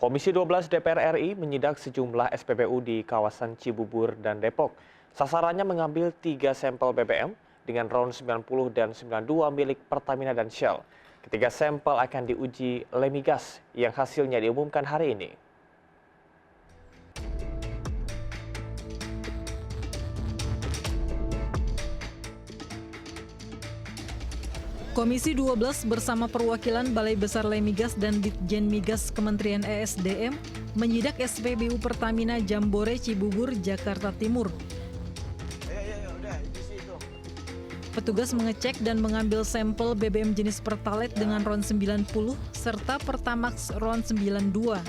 Komisi 12 DPR RI menyidak sejumlah SPBU di kawasan Cibubur dan Depok. Sasarannya mengambil 3 sampel BBM dengan RON 90 dan 92 milik Pertamina dan Shell. Ketiga sampel akan diuji Lemigas yang hasilnya diumumkan hari ini. Komisi 12 bersama perwakilan Balai Besar Lemigas dan Ditjen Migas Kementerian ESDM menyidak SPBU Pertamina Jambore Cibubur, Jakarta Timur. Petugas mengecek dan mengambil sampel BBM jenis Pertalite dengan RON 90 serta Pertamax RON 92.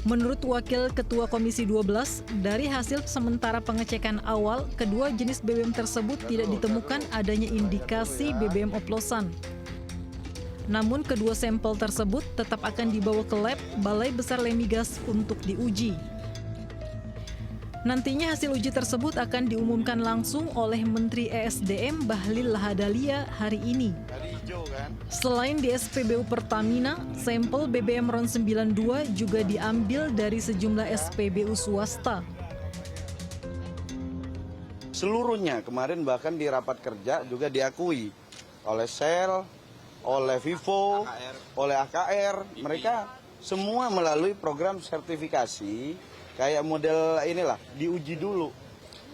Menurut Wakil Ketua Komisi 12, dari hasil sementara pengecekan awal, kedua jenis BBM tersebut tidak ditemukan adanya indikasi BBM oplosan. Namun kedua sampel tersebut tetap akan dibawa ke lab Balai Besar Lemigas untuk diuji. Nantinya hasil uji tersebut akan diumumkan langsung oleh Menteri ESDM Bahlil Lahadalia hari ini. Selain di SPBU Pertamina, sampel BBM RON 92 juga diambil dari sejumlah SPBU swasta. Seluruhnya kemarin bahkan di rapat kerja juga diakui oleh Shell, oleh Vivo, oleh AKR. Mereka semua melalui program sertifikasi kayak model inilah, diuji dulu.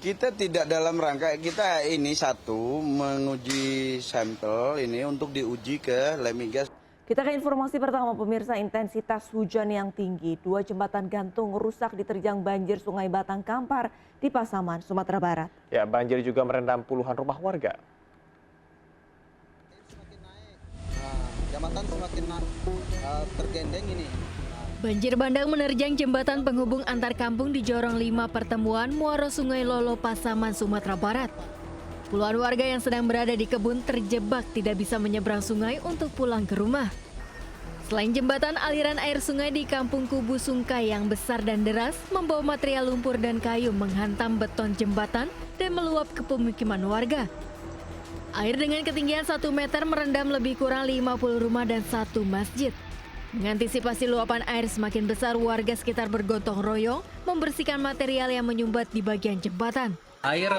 Kita tidak dalam rangka, kita ini satu menguji sampel ini untuk diuji ke Lemigas. Kita ke informasi pertama, pemirsa. Intensitas hujan yang tinggi, 2 jembatan gantung rusak diterjang banjir Sungai Batang Kampar di Pasaman, Sumatera Barat. Ya, banjir juga merendam puluhan rumah warga. Jembatan semakin tergendeng ini. Banjir bandang menerjang jembatan penghubung antar kampung di Jorong 5 Pertemuan Muaro Sungai Lolo, Pasaman, Sumatera Barat. Puluhan warga yang sedang berada di kebun terjebak tidak bisa menyeberang sungai untuk pulang ke rumah. Selain jembatan, aliran air sungai di Kampung Kubu Sungkai yang besar dan deras membawa material lumpur dan kayu menghantam beton jembatan dan meluap ke pemukiman warga. Air dengan ketinggian 1 meter merendam lebih kurang 50 rumah dan 1 masjid. Mengantisipasi luapan air semakin besar, warga sekitar bergotong royong membersihkan material yang menyumbat di bagian jembatan. Air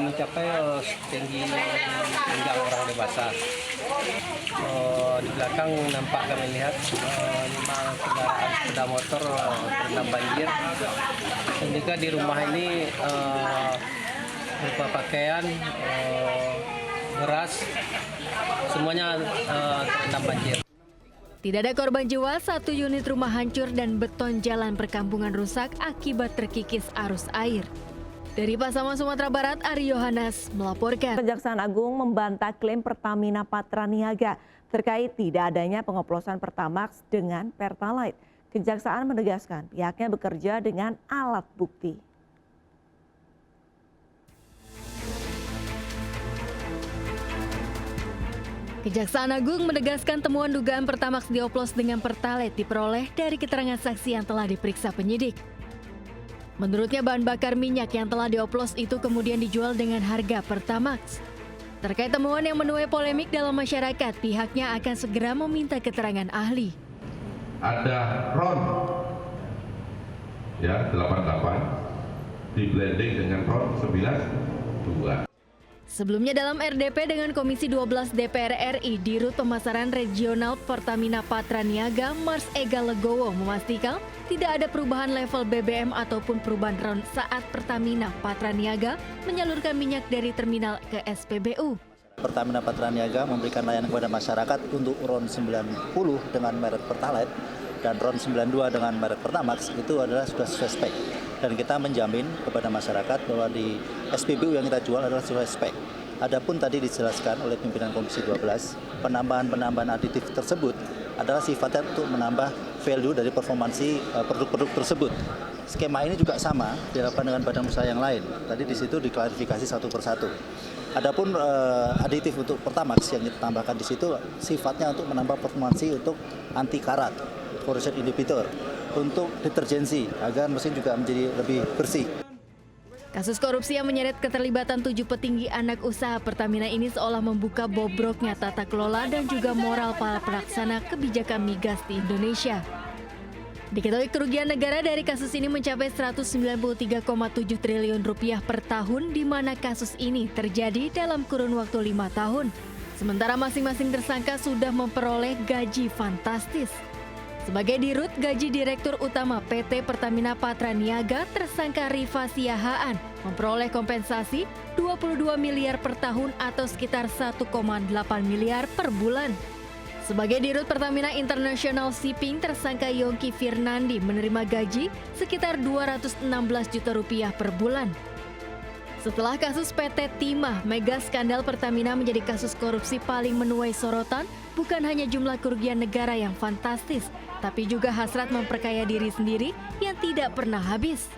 mencapai setinggi pinggang orang dewasa. Di belakang nampak kami lihat 5 kendaraan sepeda motor terendam banjir. Dan juga di rumah ini berupa pakaian, beras, semuanya terendam banjir. Tidak ada korban jiwa, 1 unit rumah hancur dan beton jalan perkampungan rusak akibat terkikis arus air. Dari Pasaman, Sumatera Barat, Ari Yohanes melaporkan. Kejaksaan Agung membantah klaim Pertamina Patraniaga terkait tidak adanya pengoplosan Pertamax dengan Pertalite. Kejaksaan menegaskan pihaknya bekerja dengan alat bukti. Kejaksaan Agung menegaskan temuan dugaan Pertamax dioplos dengan Pertalite diperoleh dari keterangan saksi yang telah diperiksa penyidik. Menurutnya bahan bakar minyak yang telah dioplos itu kemudian dijual dengan harga Pertamax. Terkait temuan yang menuai polemik dalam masyarakat, pihaknya akan segera meminta keterangan ahli. Ada RON ya 88 di blending dengan RON 92. Sebelumnya dalam RDP dengan Komisi 12 DPR RI, Dirut Pemasaran Regional Pertamina Patraniaga, Mars Ega Legowo memastikan tidak ada perubahan level BBM ataupun perubahan RON saat Pertamina Patraniaga menyalurkan minyak dari terminal ke SPBU. Pertamina Patraniaga memberikan layanan kepada masyarakat untuk RON 90 dengan merek Pertalite dan RON 92 dengan merek Pertamax itu adalah sudah sesuai spek. Dan kita menjamin kepada masyarakat bahwa di SPBU yang kita jual adalah sesuai spek. Adapun tadi dijelaskan oleh pimpinan Komisi 12, penambahan aditif tersebut adalah sifatnya untuk menambah value dari performansi produk-produk tersebut. Skema ini juga sama dilakukan dengan badan usaha yang lain. Tadi di situ diklarifikasi satu persatu. Adapun aditif untuk Pertamax yang kita tambahkan di situ sifatnya untuk menambah performansi untuk anti karat, corrosion inhibitor, untuk deterjensi agar mesin juga menjadi lebih bersih. Kasus korupsi yang menyeret keterlibatan 7 petinggi anak usaha Pertamina ini seolah membuka bobroknya tata kelola dan juga moral para pelaksana kebijakan migas di Indonesia. Diketahui kerugian negara dari kasus ini mencapai 193,7 triliun rupiah per tahun, di mana kasus ini terjadi dalam kurun waktu 5 tahun. Sementara masing-masing tersangka sudah memperoleh gaji fantastis. Sebagai dirut, gaji Direktur Utama PT Pertamina Patraniaga tersangka Rifa Siahaan memperoleh kompensasi 22 miliar per tahun atau sekitar 1,8 miliar per bulan. Sebagai dirut Pertamina International Shipping, tersangka Yongki Firnandi menerima gaji sekitar 216 juta rupiah per bulan. Setelah kasus PT Timah, mega skandal Pertamina menjadi kasus korupsi paling menuai sorotan. Bukan hanya jumlah kerugian negara yang fantastis, tapi juga hasrat memperkaya diri sendiri yang tidak pernah habis.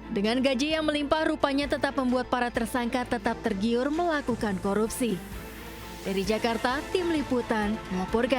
Dengan gaji yang melimpah, rupanya tetap membuat para tersangka tetap tergiur melakukan korupsi. Dari Jakarta, Tim Liputan melaporkan.